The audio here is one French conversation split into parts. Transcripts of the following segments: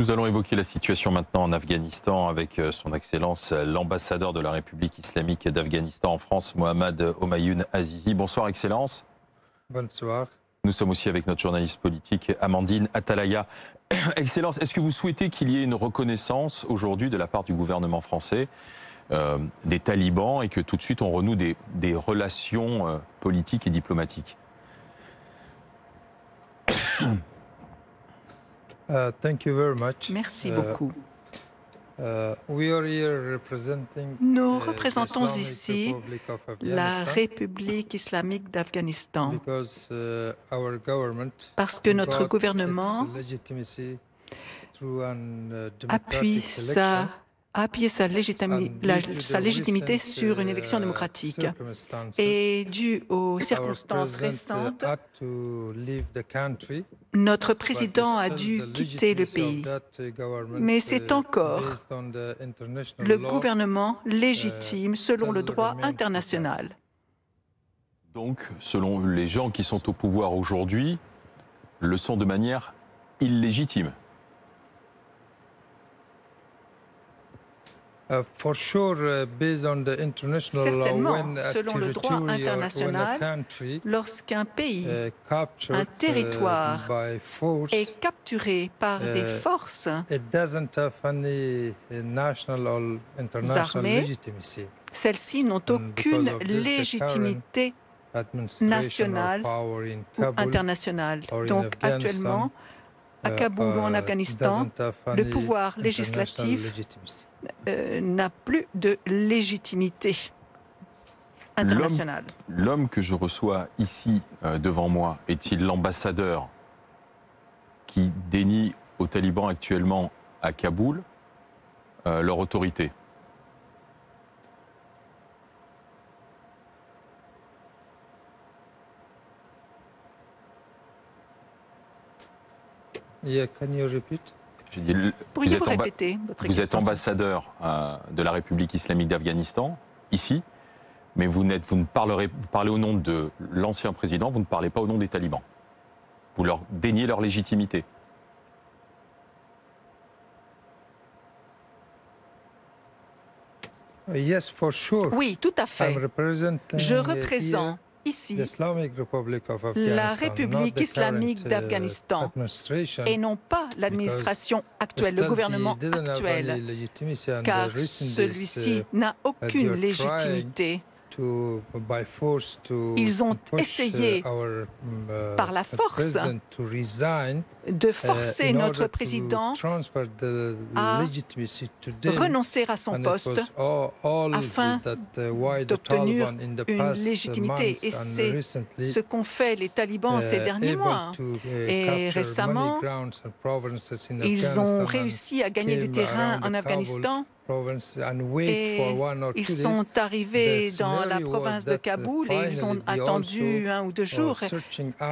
Nous allons évoquer la situation maintenant en Afghanistan avec son Excellence l'ambassadeur de la République islamique d'Afghanistan en France, Mohammad Homayoun Azizi. Bonsoir Excellence. Bonsoir. Nous sommes aussi avec notre journaliste politique Amandine Atalaya. Excellence, est-ce que vous souhaitez qu'il y ait une reconnaissance aujourd'hui de la part du gouvernement français des talibans et que tout de suite on renoue des relations politiques et diplomatiques? Thank you very much. Merci beaucoup. We are here representing Nous the représentons Islamic ici Republic of la Afghanistan République islamique d'Afghanistan because our government parce que notre got gouvernement its legitimacy through an appuie democratic election sa légitimité sur une élection démocratique. Et dû aux circonstances récentes, notre président a dû quitter le pays. Mais c'est encore le gouvernement légitime selon le droit international. Donc, selon les gens qui sont au pouvoir aujourd'hui, le sont de manière illégitime. Certainement, selon le droit international, lorsqu'un pays, un territoire est capturé par des forces armées, celles-ci n'ont aucune légitimité nationale ou internationale. Donc actuellement, à Kaboul ou en Afghanistan, le pouvoir législatif n'a plus de légitimité internationale. L'homme que je reçois ici devant moi est-il l'ambassadeur qui dénie aux talibans actuellement à Kaboul leur autorité? Yeah, can you repeat? Pourriez-vous répéter votre Vous êtes ambassadeur de la République islamique d'Afghanistan, ici, mais vous parlez au nom de l'ancien président, vous ne parlez pas au nom des talibans. Vous leur déniez leur légitimité. Yes, for sure. Oui, tout à fait. Je représente ici la République islamique d'Afghanistan et non pas l'administration actuelle, le gouvernement actuel, car celui-ci n'a aucune légitimité. Ils ont essayé par la force de forcer notre président à renoncer à son poste afin d'obtenir une légitimité. Et c'est ce qu'ont fait les talibans ces derniers mois. Et récemment, ils ont réussi à gagner du terrain en Afghanistan. Et ils sont arrivés dans la province de Kaboul et ils ont attendu 1 ou 2 jours.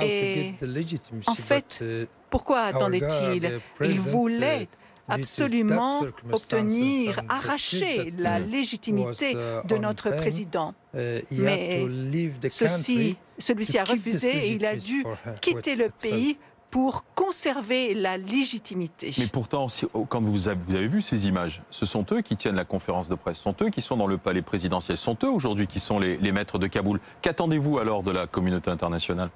Et en fait, pourquoi attendaient-ils? Ils voulaient absolument obtenir, arracher la légitimité de notre président. Mais celui-ci a refusé et il a dû quitter le pays pour conserver la légitimité. Mais pourtant, quand vous avez vu ces images, ce sont eux qui tiennent la conférence de presse, ce sont eux qui sont dans le palais présidentiel, ce sont eux aujourd'hui qui sont les maîtres de Kaboul. Qu'attendez-vous alors de la communauté internationale?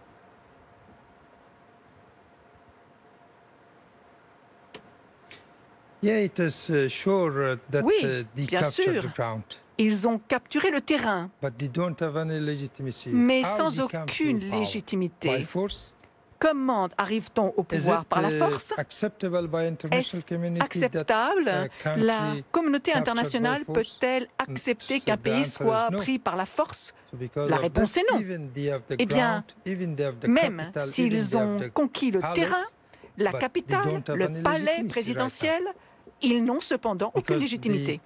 Oui, bien sûr. Ils ont capturé le terrain, mais sans aucune légitimité. Comment arrive-t-on au pouvoir? Par la force? Est-ce acceptable? La communauté internationale peut-elle accepter qu'un pays soit pris par la force? La réponse est non. Eh bien, même s'ils ont conquis le terrain, la capitale, le palais présidentiel, ils n'ont cependant aucune légitimité.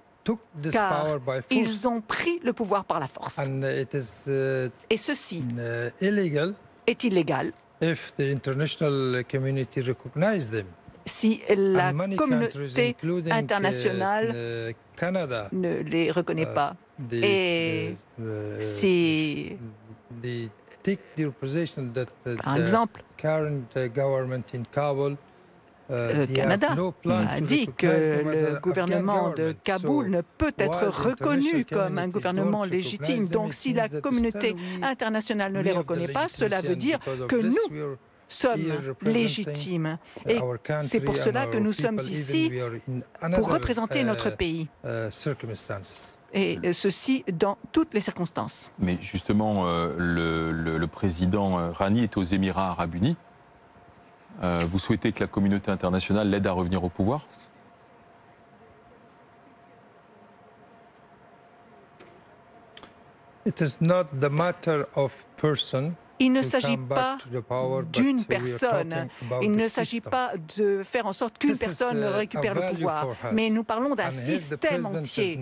Car ils ont pris le pouvoir par la force. Et ceci est illégal. Si la communauté internationale ne les reconnaît pas et si, par exemple, Canada a dit que le gouvernement de Kaboul ne peut être reconnu comme un gouvernement légitime. Donc si la communauté internationale ne les reconnaît pas, cela veut dire que nous sommes légitimes. Et c'est pour cela que nous sommes ici pour représenter notre pays. Et ceci dans toutes les circonstances. Mais justement, le président Rouhani est aux Émirats arabes unis. Vous souhaitez que la communauté internationale l'aide à revenir au pouvoir? Il ne s'agit pas d'une personne, il ne s'agit pas de faire en sorte qu'une personne récupère le pouvoir, mais nous parlons d'un système entier.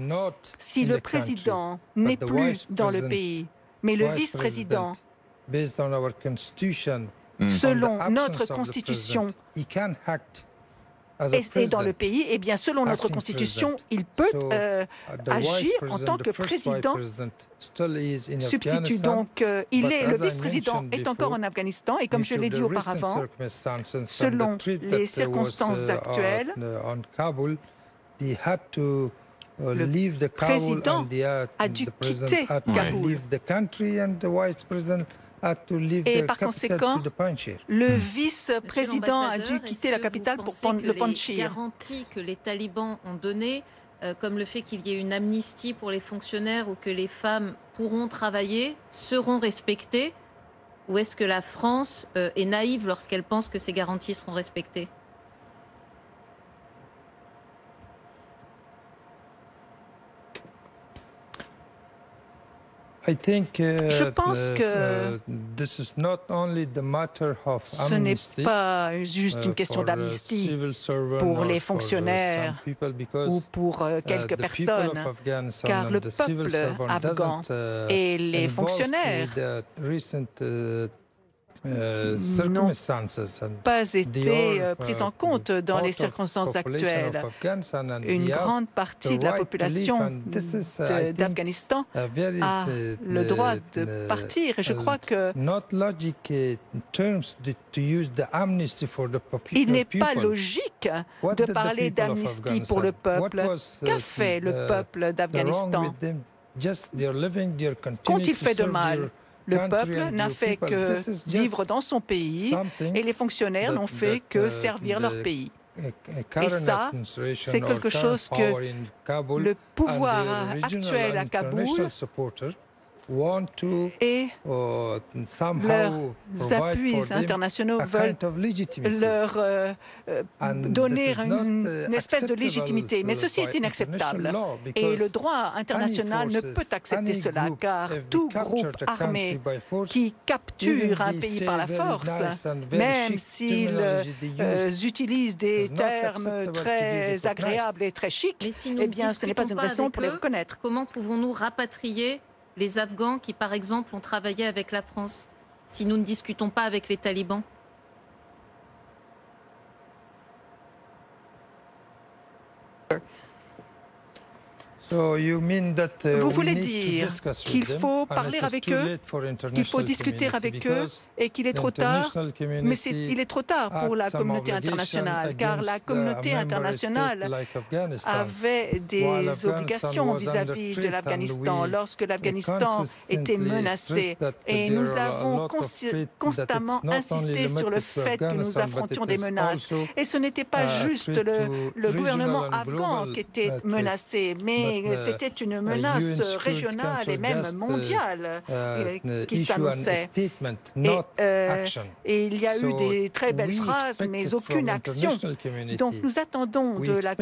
Si le président n'est plus dans le pays, mais le vice-président, selon notre constitution, est dans le pays, et bien selon notre constitution, il peut agir en tant que président substitut. Donc, le vice-président est encore en Afghanistan, et comme je l'ai dit auparavant, selon les circonstances actuelles, le président a dû quitter Kaboul. Et par conséquent, le vice-président a dû quitter la capitale pour prendre le Panjshir. Les garanties que les talibans ont données, comme le fait qu'il y ait une amnistie pour les fonctionnaires ou que les femmes pourront travailler, seront respectées? Ou est-ce que la France est naïve lorsqu'elle pense que ces garanties seront respectées? Je pense que ce n'est pas juste une question d'amnistie pour les fonctionnaires ou pour quelques personnes, car le peuple afghan et les fonctionnaires n'ont pas été pris en compte dans les circonstances actuelles. Une grande partie de la population d'Afghanistan a le droit de partir. Et je crois que il n'est pas logique de parler d'amnistie pour le peuple. Qu'a fait le peuple d'Afghanistan quand il fait de mal? Le peuple n'a fait que vivre dans son pays et les fonctionnaires n'ont fait que servir leur pays. Et ça, c'est quelque chose que le pouvoir actuel à Kaboul et leurs appuis internationaux veulent leur donner une espèce de légitimité. Mais ceci est inacceptable. Et le droit international ne peut accepter cela, car tout groupe armé qui capture un pays par la force, même s'ils utilisent des termes très agréables et très chics, eh bien, ce n'est pas une raison pour les reconnaître. Comment pouvons-nous rapatrier les Afghans qui, par exemple, ont travaillé avec la France, si nous ne discutons pas avec les talibans? Vous voulez dire qu'il faut parler avec eux, qu'il faut discuter avec eux et qu'il est trop tard, mais il est trop tard pour la communauté internationale, car la communauté internationale avait des obligations vis-à-vis de l'Afghanistan lorsque l'Afghanistan était menacé. Et nous avons constamment insisté sur le fait que nous affrontions des menaces. Et ce n'était pas juste le gouvernement afghan qui était menacé, mais c'était une menace régionale et même mondiale qui s'annonçait. Et il y a eu des très belles phrases, mais aucune action. Donc nous attendons de la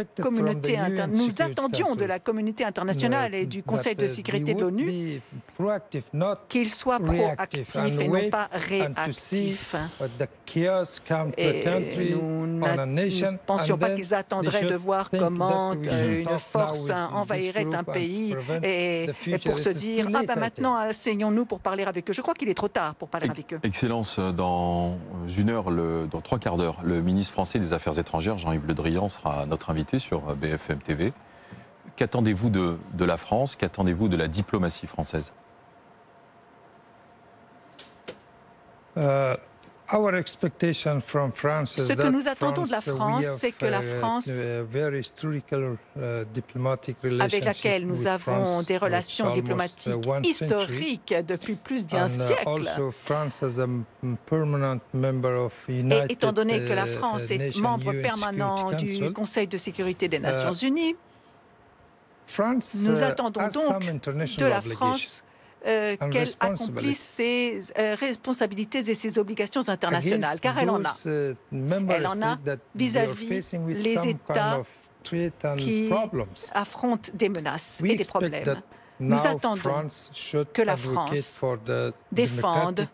communauté internationale et du Conseil de sécurité de l'ONU qu'ils soient proactifs et non pas réactifs. Et nous ne pensions pas qu'ils attendraient de voir comment une force envahirait un pays et pour se dire « Ah ben maintenant, asseyons-nous pour parler avec eux ». Je crois qu'il est trop tard pour parler avec eux. Excellence, dans une heure, dans 3 quarts d'heure, le ministre français des Affaires étrangères, Jean-Yves Le Drian, sera notre invité sur BFM TV. Qu'attendez-vous de la France? Qu'attendez-vous de la diplomatie française? Ce que nous attendons de la France, c'est que la France, avec laquelle nous avons des relations diplomatiques historiques depuis plus d'un siècle, et étant donné que la France est membre permanent du Conseil de sécurité des Nations Unies, nous attendons donc de la France qu'elle accomplisse ses responsabilités et ses obligations internationales, car elle en a. Elle en a vis-à-vis les États qui affrontent des menaces et des problèmes. Nous attendons que la France défende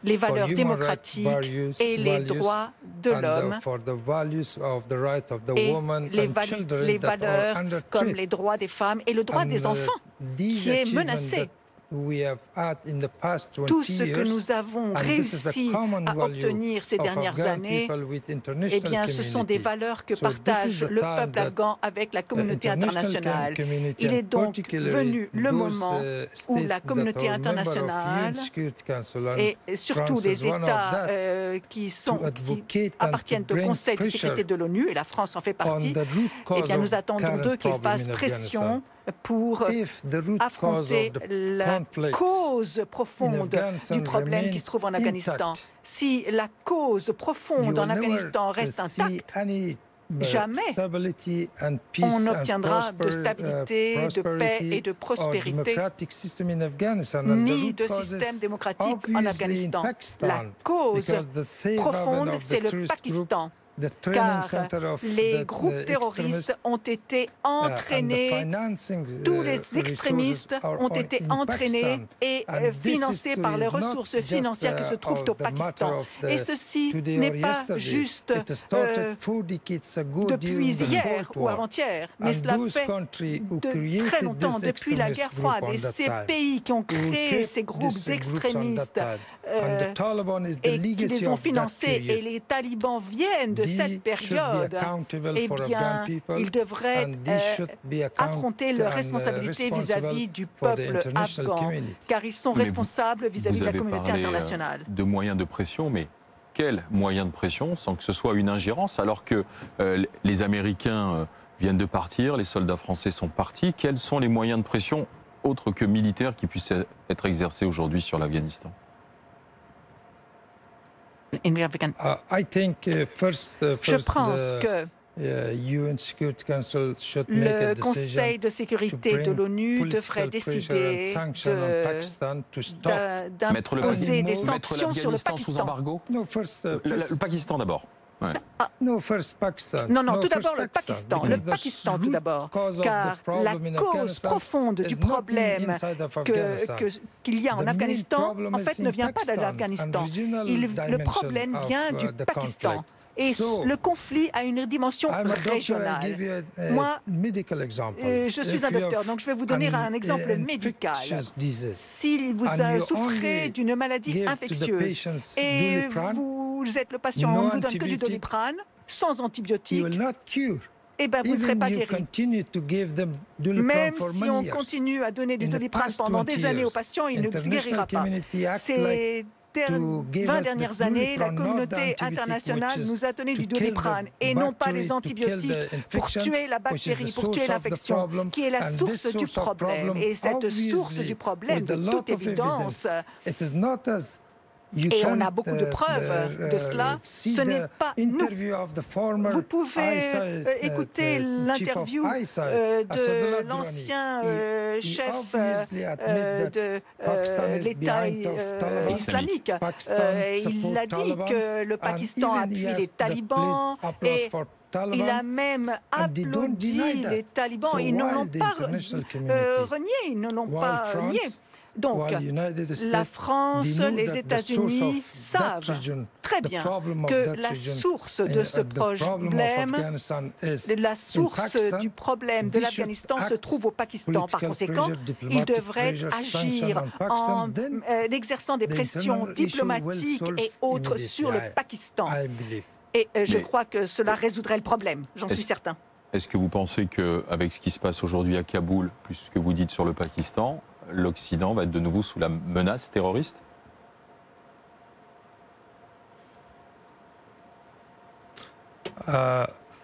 les valeurs démocratiques et les droits de l'homme et les valeurs comme les droits des femmes et le droit des enfants qui est menacé. Tout ce que nous avons réussi à obtenir ces dernières années, eh bien, ce sont des valeurs que partage le peuple afghan avec la communauté internationale. Il est donc venu le moment où la communauté internationale et surtout les États qui appartiennent au Conseil de sécurité de l'ONU, et la France en fait partie, eh bien, nous attendons d'eux qu'ils fassent pression pour affronter la cause profonde du problème qui se trouve en Afghanistan. Si la cause profonde en Afghanistan reste intacte, jamais on n'obtiendra de stabilité, de paix et de prospérité, ni de système démocratique en Afghanistan. La cause profonde, c'est le Pakistan. Car les groupes terroristes ont été entraînés, tous les extrémistes ont été entraînés et financés par les ressources financières qui se trouvent au Pakistan. Et ceci n'est pas juste depuis hier ou avant-hier, mais cela fait de très longtemps, depuis la guerre froide. Et ces pays qui ont créé ces groupes extrémistes et qui les ont financés, et les talibans viennent de cette période, eh bien, ils devraient affronter leurs responsabilités vis-à-vis du peuple afghan, car ils sont responsables vis-à-vis de la communauté internationale. De moyens de pression, mais quels moyens de pression, sans que ce soit une ingérence, alors que les Américains viennent de partir, les soldats français sont partis, quels sont les moyens de pression, autres que militaires, qui puissent être exercés aujourd'hui sur l'Afghanistan? Je pense que le Conseil de sécurité de l'ONU devrait décider d'imposer des sanctions sur le Pakistan. Sous embargo. Le Pakistan d'abord. Ouais. Non, tout d'abord le Pakistan. Le Pakistan tout d'abord, car la cause profonde du problème qu'il y a en Afghanistan, en fait, ne vient pas de l'Afghanistan. Le problème vient du Pakistan. Et le conflit a une dimension régionale. Moi, je suis un docteur, donc je vais vous donner un exemple médical. Si vous souffrez d'une maladie infectieuse et vous êtes le patient, on ne vous donne que du Doliprane, sans antibiotiques, eh bien, vous ne serez pas guéri. Même si on continue à donner du Doliprane pendant des années aux patients, il ne se guérira pas. Ces 20 dernières années, la communauté internationale nous a donné du Doliprane et non pas les antibiotiques pour tuer la bactérie, pour tuer l'infection, qui est la source du problème. Et cette source du problème, de toute évidence, et on a beaucoup de preuves de cela, ce n'est pas nous. Vous pouvez écouter l'interview de l'ancien chef de l'État islamique. Il a dit que le Pakistan appuie les talibans et il a même applaudi les talibans. Ils ne l'ont pas renié, ils ne l'ont pas nié. Donc, la France, les États-Unis savent très bien que la source de ce problème, la source du problème de l'Afghanistan se trouve au Pakistan. Par conséquent, ils devraient agir en exerçant des pressions diplomatiques et autres sur le Pakistan. Et je crois que cela résoudrait le problème, j'en suis certain. Est-ce que vous pensez qu'avec ce qui se passe aujourd'hui à Kaboul, plus ce que vous dites sur le Pakistan, l'Occident va être de nouveau sous la menace terroriste?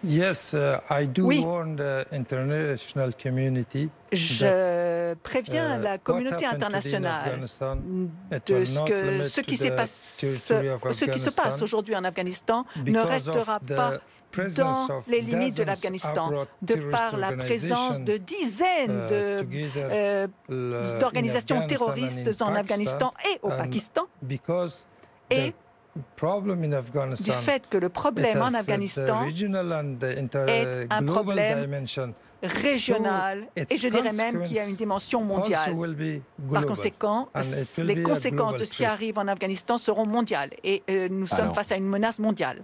Yes, I do oui. warn the international community. Je préviens la communauté internationale de ce qui se passe aujourd'hui en Afghanistan ne restera pas dans les limites de l'Afghanistan, de par la présence de dizaines d'organisations terroristes en Afghanistan et au Pakistan, et du fait que le problème en Afghanistan est un problème régional et je dirais même qu'il y a une dimension mondiale. Par conséquent, les conséquences de ce qui arrive en Afghanistan seront mondiales et nous sommes face à une menace mondiale.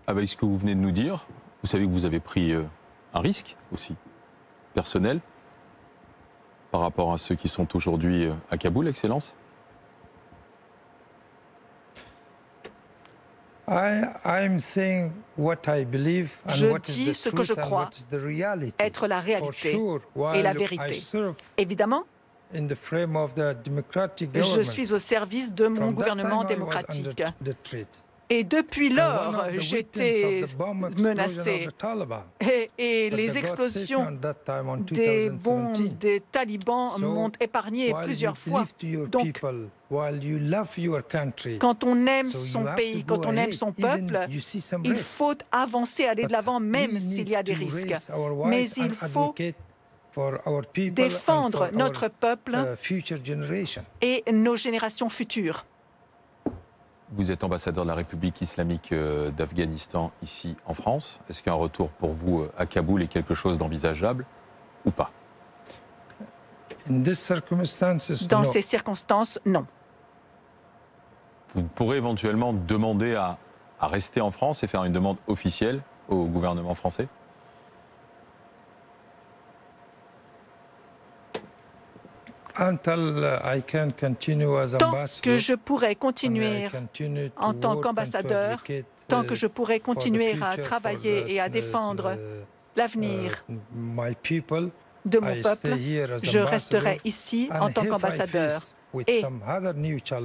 Avec ce que vous venez de nous dire, vous savez que vous avez pris un risque aussi, personnel, par rapport à ceux qui sont aujourd'hui à Kaboul, Excellence? Je dis ce que je crois être la réalité et la vérité. Évidemment, je suis au service de mon gouvernement démocratique. Et depuis lors, j'étais menacé. Et les explosions des bombes des talibans m'ont épargné plusieurs fois. Donc, quand on aime son pays, quand on aime son peuple, il faut avancer, aller de l'avant, même s'il y a des risques. Mais il faut défendre notre peuple et nos générations futures. Vous êtes ambassadeur de la République islamique d'Afghanistan ici en France. Est-ce qu'un retour pour vous à Kaboul est quelque chose d'envisageable ou pas? Dans ces circonstances, non. Vous pourrez éventuellement demander à rester en France et faire une demande officielle au gouvernement français? Tant que je pourrai continuer en tant qu'ambassadeur, tant que je pourrai continuer à travailler et à défendre l'avenir de mon peuple, je resterai ici en tant qu'ambassadeur. Et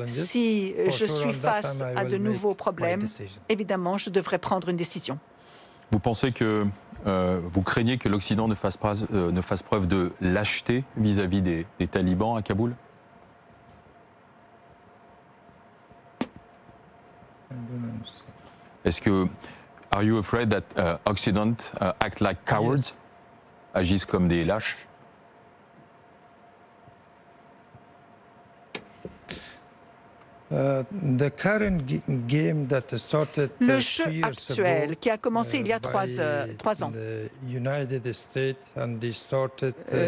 si je suis face à de nouveaux problèmes, évidemment, je devrais prendre une décision. Vous pensez que vous craignez que l'Occident ne fasse preuve de lâcheté vis-à-vis des talibans à Kaboul? Est-ce que are you afraid that Occident act like cowards, agissent comme des lâches? Le jeu actuel qui a commencé il y a 3 ans,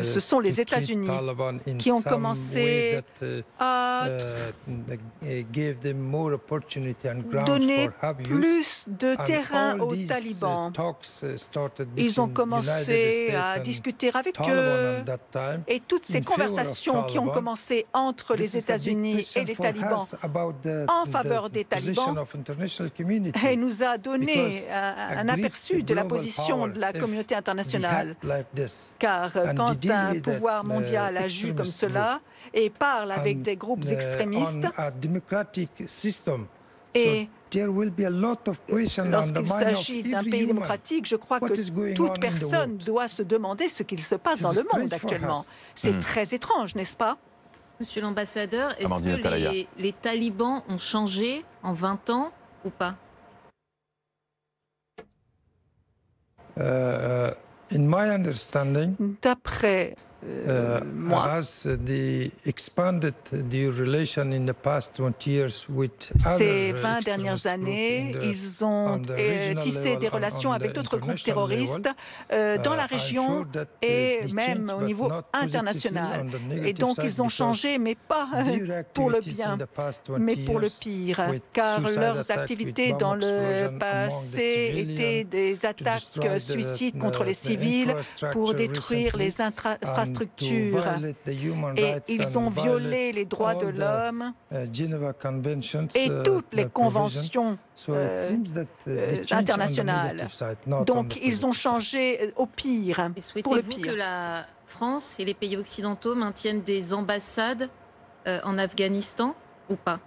ce sont les États-Unis qui ont commencé à donner plus de terrain aux talibans. Ils ont commencé à discuter avec eux et toutes ces conversations qui ont commencé entre les États-Unis et les talibans en faveur des talibans et nous a donné un aperçu de la position de la communauté internationale. Car quand un pouvoir mondial agit comme cela et parle avec des groupes extrémistes, et lorsqu'il s'agit d'un pays démocratique, je crois que toute personne doit se demander ce qu'il se passe dans le monde actuellement. C'est très étrange, n'est-ce pas? Monsieur l'ambassadeur, est-ce que les talibans ont changé en 20 ans ou pas? D'après moi, ces 20 dernières années, ils ont tissé des relations avec d'autres groupes terroristes dans la région et même au niveau international. Et donc ils ont changé, mais pas pour le bien, mais pour le pire, car leurs activités dans le passé étaient des attaques suicides contre les civils pour détruire les infrastructures. Et ils ont violé les droits de l'homme et toutes les conventions internationales. Donc ils ont changé au pire. Souhaitez-vous que la France et les pays occidentaux maintiennent des ambassades en Afghanistan ou pas?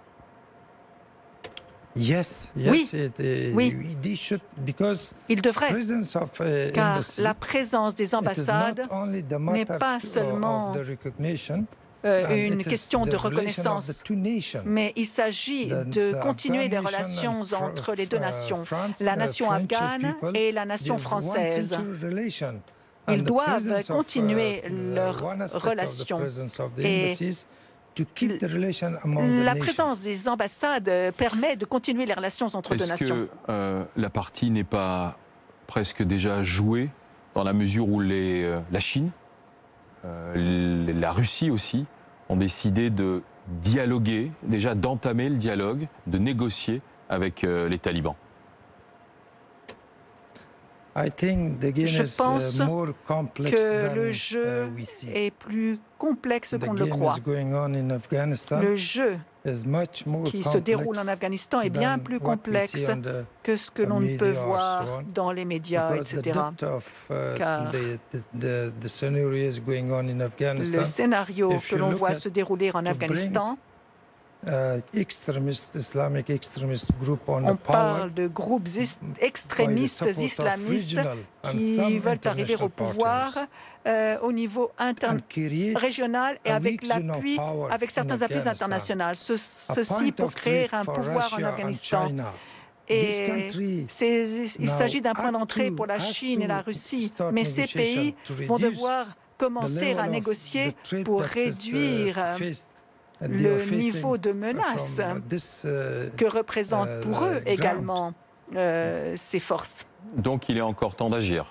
Oui, il devrait, car la présence des ambassades n'est pas seulement une question de reconnaissance, mais il s'agit de continuer les relations entre les deux nations, la nation afghane et la nation française. Ils doivent continuer leurs relations. Et la présence des ambassades permet de continuer les relations entre deux nations. Est-ce que la partie n'est pas presque déjà jouée dans la mesure où la Chine, la Russie aussi, ont décidé de dialoguer, déjà d'entamer le dialogue, de négocier avec les talibans? Je pense que le jeu est plus complexe qu'on ne le croit. Le jeu qui se déroule en Afghanistan est bien plus complexe que ce que l'on ne peut voir dans les médias, etc. Car le scénario que l'on voit se dérouler en Afghanistan, on parle de groupes extrémistes islamistes qui veulent arriver au pouvoir au niveau régional et avec l'appui, avec certains appuis internationaux. Ceci pour créer un pouvoir en Afghanistan. Et il s'agit d'un point d'entrée pour la Chine et la Russie, mais ces pays vont devoir commencer à négocier pour réduire le niveau de menace que représentent pour eux également ces forces. Donc il est encore temps d'agir.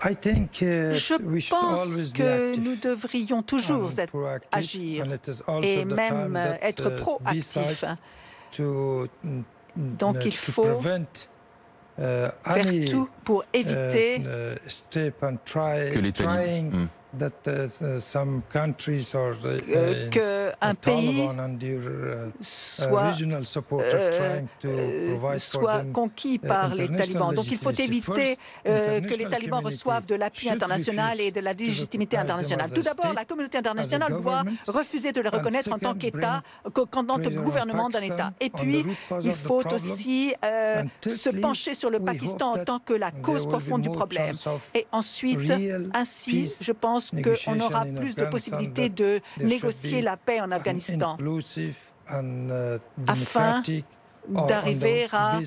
Je pense que nous devrions toujours agir et même être proactifs. Donc il faut faire tout pour éviter qu'un pays soit conquis par les talibans. Donc il faut éviter que les talibans reçoivent de l'appui international et de la légitimité internationale. Tout d'abord, la communauté internationale doit refuser de le reconnaître en tant qu'État, en tant que gouvernement d'un État. Et puis, il faut aussi se pencher sur le Pakistan en tant que la cause profonde du problème. Et ensuite, ainsi, je pense qu'on aura plus de possibilités de négocier la paix en Afghanistan afin d'arriver à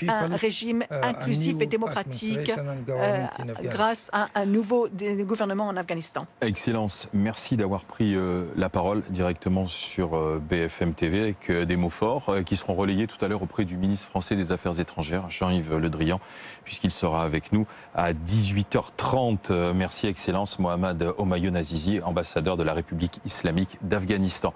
un régime inclusif et démocratique grâce à un nouveau gouvernement en Afghanistan. Excellence, merci d'avoir pris la parole directement sur BFM TV avec des mots forts qui seront relayés tout à l'heure auprès du ministre français des Affaires étrangères, Jean-Yves Le Drian, puisqu'il sera avec nous à 18h30. Merci Excellence, Mohammad Homayoun Azizi, ambassadeur de la République islamique d'Afghanistan.